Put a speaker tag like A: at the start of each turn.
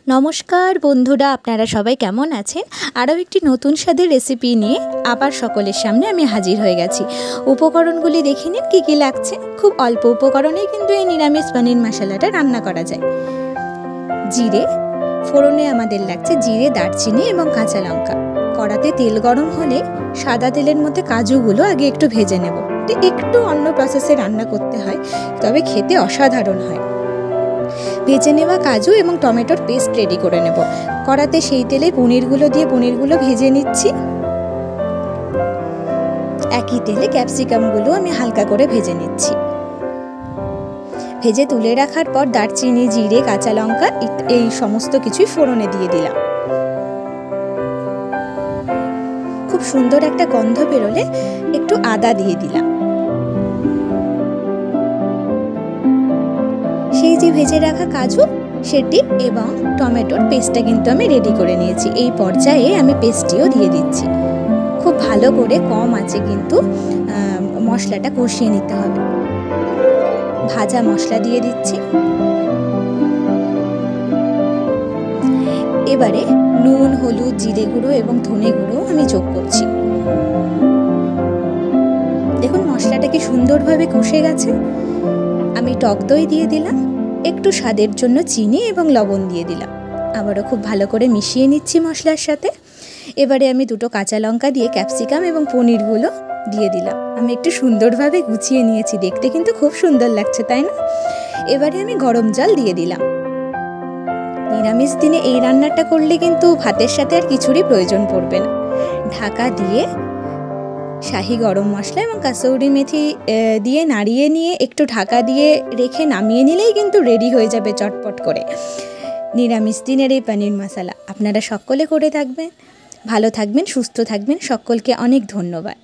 A: নমস্কার বন্ধুরা, আপনারা সবাই কেমন আছেন? আরও একটি নতুন স্বাদের রেসিপি নিয়ে আবার সকলের সামনে আমি হাজির হয়ে গেছি। উপকরণগুলি দেখে নিন কী কী লাগছে। খুব অল্প উপকরণেই কিন্তু এই নিরামিষ পনির মশলাটা রান্না করা যায়। জিরে ফোড়নে আমাদের লাগছে জিরে, দারচিনি এবং কাঁচা লঙ্কা। কড়াতে তেল গরম হলে সাদা তেলের মধ্যে কাজুগুলো আগে একটু ভেজে নেব। একটু অন্য প্রসেসে রান্না করতে হয়, তবে খেতে অসাধারণ হয়। ভেজে নেওয়া কাজু এবং টমেটোর পেস্ট রেডি করে নেব। কড়াতে সেই তেলে পনিরগুলো দিয়ে পনিরগুলো ভেজে নিচ্ছি। একই তেলে ক্যাপসিকামগুলো আমি হালকা করে ভেজে নিচ্ছি। ভেজে তুলে রাখার পর দারচিনি, জিরে, কাঁচা লঙ্কা এই সমস্ত কিছুই ফোড়নে দিয়ে দিলাম। খুব সুন্দর একটা গন্ধ বেরোলে একটু আদা দিয়ে দিলাম। সেই যে ভেজে রাখা কাজু সেটি এবং টমেটোর পেস্টটা কিন্তু আমি রেডি করে নিয়েছি। এই পর্যায়ে আমি পেস্টটিও দিয়ে দিচ্ছি। খুব ভালো করে কম আঁচে কিন্তু মশলাটা কষিয়ে নিতে হবে। ভাজা মশলা দিয়ে দিচ্ছি। এবারে নুন, হলুদ, জিরে গুঁড়ো এবং ধনে গুঁড়ো আমি যোগ করছি। দেখুন মশলাটা কি সুন্দরভাবে কষে গেছে। আমি টক দই দিয়ে দিলাম, একটু স্বাদের জন্য চিনি এবং লবণ দিয়ে দিলাম। আবারও খুব ভালো করে মিশিয়ে নিচ্ছি মশলার সাথে। এবারে আমি দুটো কাঁচা লঙ্কা দিয়ে ক্যাপসিকাম এবং পনিরগুলো দিয়ে দিলাম। আমি একটু সুন্দরভাবে গুছিয়ে নিয়েছি, দেখতে কিন্তু খুব সুন্দর লাগছে, তাই না? এবারে আমি গরম জল দিয়ে দিলাম। নিরামিষ দিনে এই রান্নাটা করলে কিন্তু ভাতের সাথে আর কিছুরই প্রয়োজন পড়বে না। ঢাকা দিয়ে শাহি গরম মশলা এবং কাসৌরি মেথি দিয়ে নাড়িয়ে নিয়ে একটু ঢাকা দিয়ে রেখে নামিয়ে নিলেই কিন্তু রেডি হয়ে যাবে চটপট করে নিরামিষ দিনের এই পনির মশলা। আপনারা সকলে করে থাকবেন, ভালো থাকবেন, সুস্থ থাকবেন। সকলকে অনেক ধন্যবাদ।